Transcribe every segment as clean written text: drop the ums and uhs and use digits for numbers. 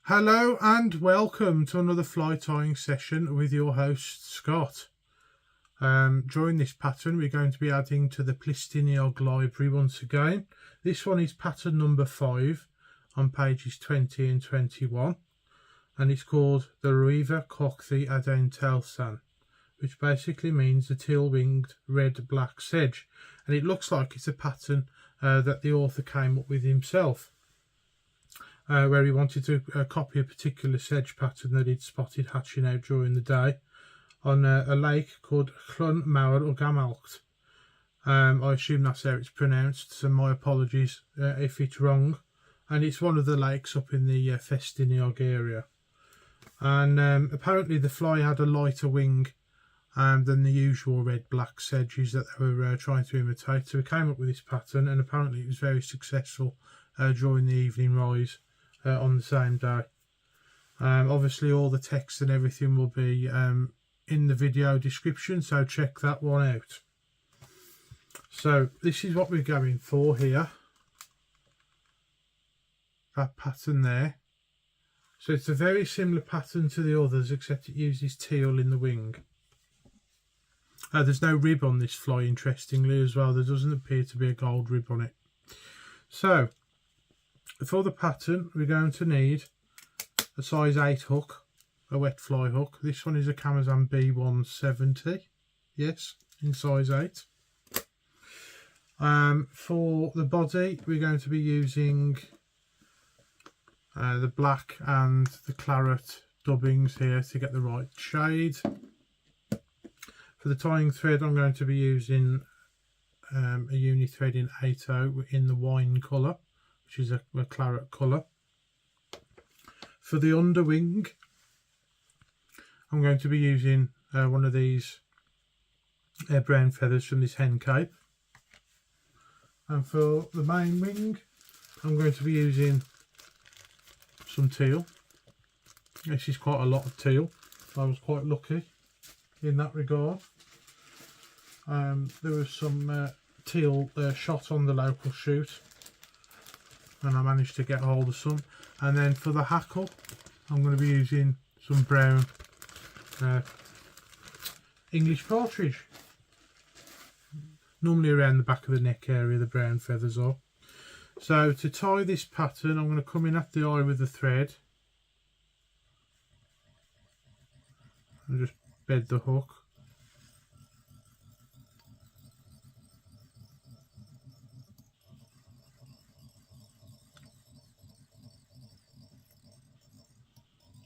Hello and welcome to another fly tying session with your host Scott. During this pattern we're going to be adding to the Plu Stiniog library once again. This one is pattern number 5 on pages 20 and 21 and it's called the Rhwyfwr Cochddu Adain Telsan, which basically means the Teal-Winged Red-Black Sedge, and it looks like it's a pattern that the author came up with himself. Where he wanted to copy a particular sedge pattern that he'd spotted hatching out during the day on a lake called Llyn Mawr y Gamallt. I assume that's how it's pronounced, so my apologies if it's wrong. And it's one of the lakes up in the Rhwyfwr Cochddu area. And apparently the fly had a lighter wing than the usual red-black sedges that they were trying to imitate. So we came up with this pattern, and apparently it was very successful during the evening rise. On the same day. Obviously all the text and everything will be in the video description, so check that one out. So this is what we're going for here, that pattern there. So it's a very similar pattern to the others, except it uses teal in the wing. There's no rib on this fly, interestingly, as well. There doesn't appear to be a gold rib on it. So for the pattern we're going to need a size 8 hook, a wet fly hook. This one is a Amazon B170, yes, in size 8. For the body we're going to be using the black and the claret dubbings here to get the right shade. For the tying thread I'm going to be using a uni thread in 80 in the wine colour, which is a claret colour. For the underwing, I'm going to be using one of these brown feathers from this hen cape. And for the main wing, I'm going to be using some teal. This is quite a lot of teal. I was quite lucky in that regard. There was some teal shot on the local shoot, and I managed to get hold of some. And then for the hackle I'm going to be using some brown English partridge. Normally around the back of the neck area the brown feathers are. So to tie this pattern I'm going to come in at the eye with the thread and just bed the hook.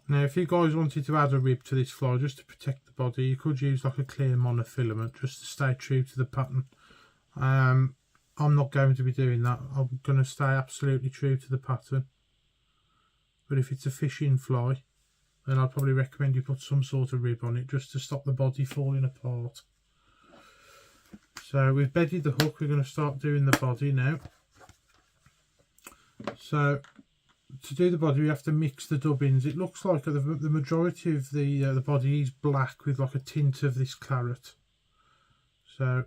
Now if you guys wanted to add a rib to this fly just to protect the body, you could use like a clear monofilament just to stay true to the pattern. I'm not going to be doing that. I'm going to stay absolutely true to the pattern. But if it's a fishing fly, then I'd probably recommend you put some sort of rib on it just to stop the body falling apart. So we've bedded the hook, we're going to start doing the body now. So to do the body we have to mix the dubbins. It looks like the majority of the body is black with like a tint of this claret. So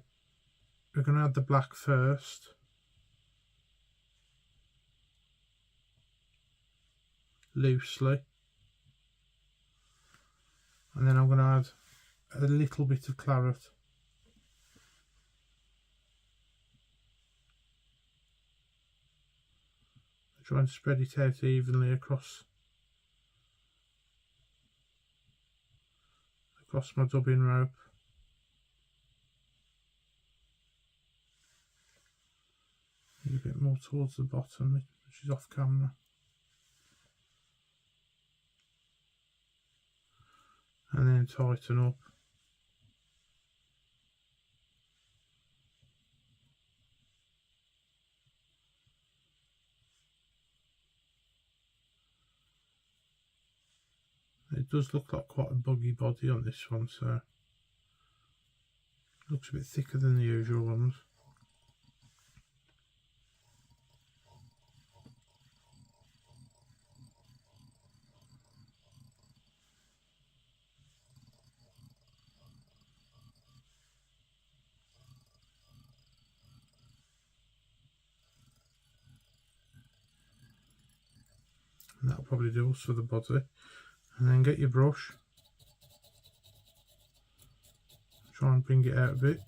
we're going to add the black first. Loosely. And then I'm going to add a little bit of claret. Try and spread it out evenly across my dubbing rope. A bit more towards the bottom, which is off camera. And then tighten up. It does look like quite a buggy body on this one, so it looks a bit thicker than the usual ones. And that'll probably do us for the body. And then get your brush. Try and bring it out a bit.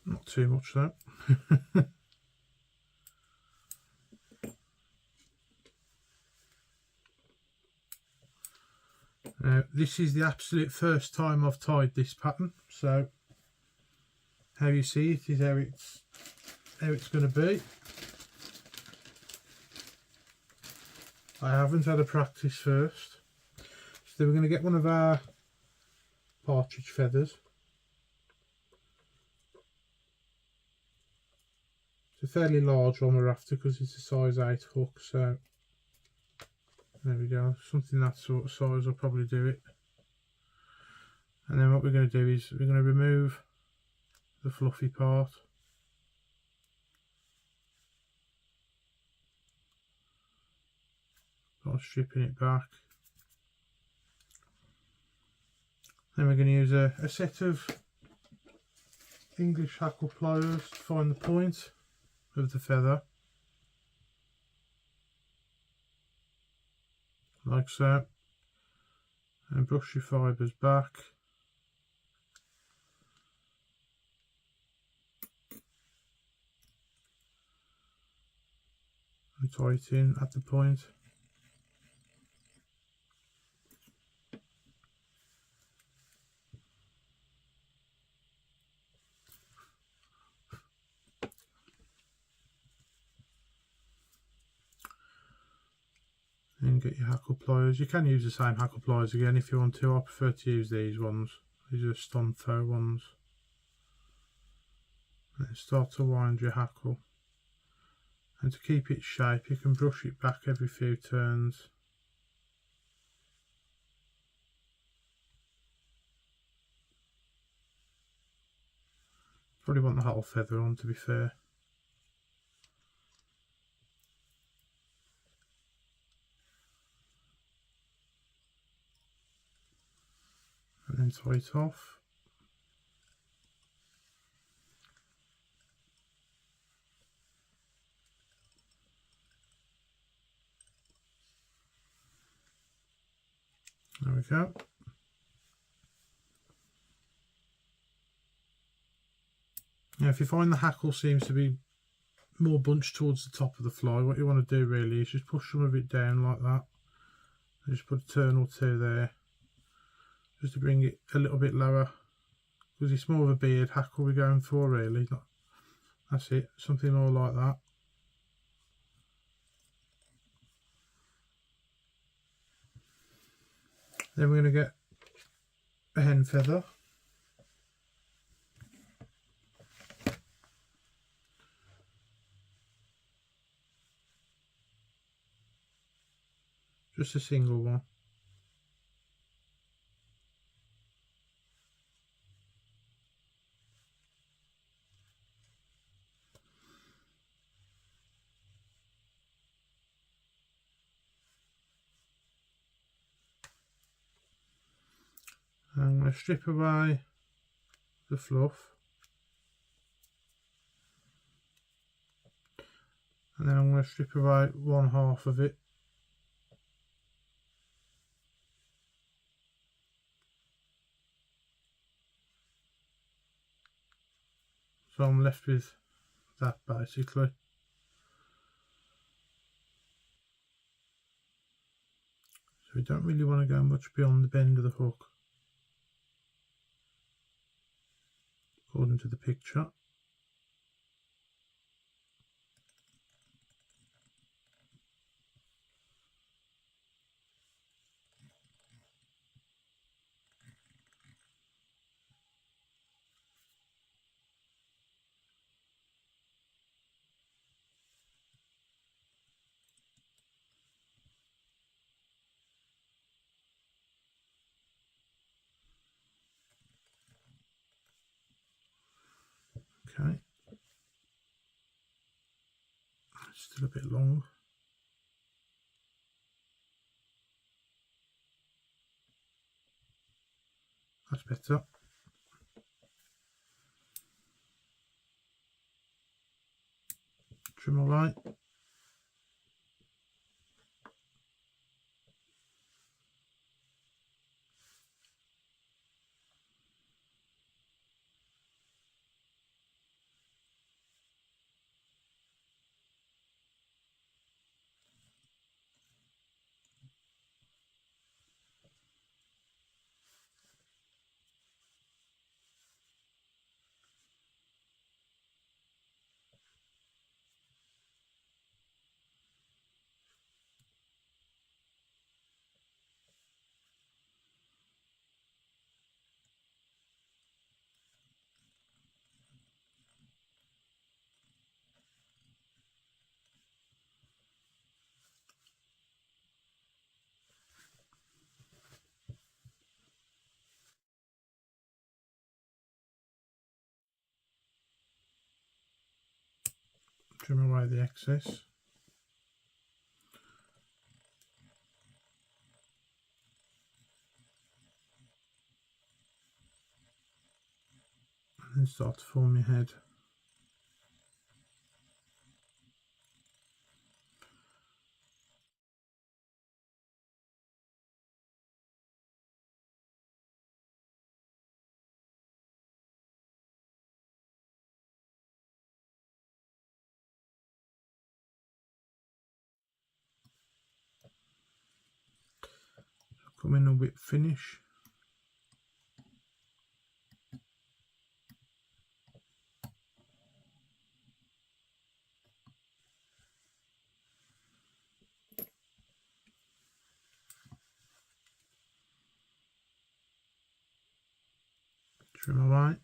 Not too much though. Now this is the absolute first time I've tied this pattern, so how you see it is how it's going to be. I haven't had a practice first, so we're going to get one of our partridge feathers. It's a fairly large one we're after because it's a size 8 hook, so there we go, something that sort of size will probably do it. And then what we're going to do is we're going to remove the fluffy part. By stripping it back. Then we're going to use a set of English hackle pliers to find the point of the feather. Like so. And brush your fibres back. And tie it in at the point. And get your hackle pliers. You can use the same hackle pliers again if you want to. I prefer to use these ones. These are Stonfo ones. And then start to wind your hackle. And to keep its shape, you can brush it back every few turns. Probably want the whole feather on, to be fair. And then tie it off. There we go. Now if you find the hackle seems to be more bunched towards the top of the fly, what you want to do really is just push some of it down like that. And just put a turn or two there. Just to bring it a little bit lower. Because it's more of a beard hackle we're going for really. That's it, something more like that. Then we're going to get a hen feather. Just a single one. And I'm going to strip away the fluff. And then I'm going to strip away 1/2 of it. So I'm left with that basically. So we don't really want to go much beyond the bend of the hook, according to the picture. Okay, it's still a bit long. That's better. Trim away. Trim away the excess. And start to form your head. Come in a whip finish. Trim away.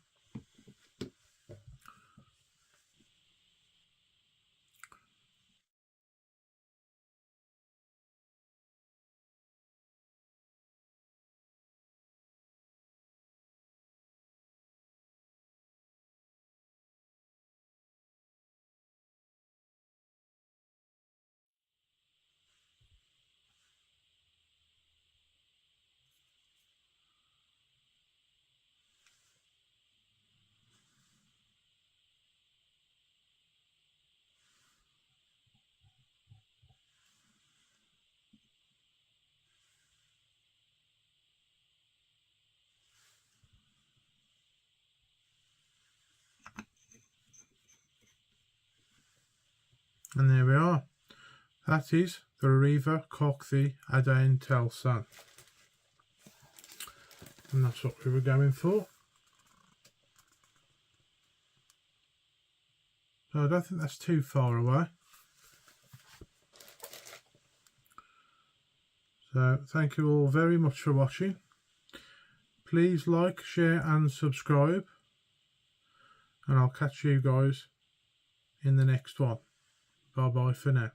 And there we are. That is the Rhwyfwr Cochddu Adain Telsan. And that's what we were going for. So I don't think that's too far away. So thank you all very much for watching. Please like, share and subscribe. And I'll catch you guys in the next one. Bye bye for now.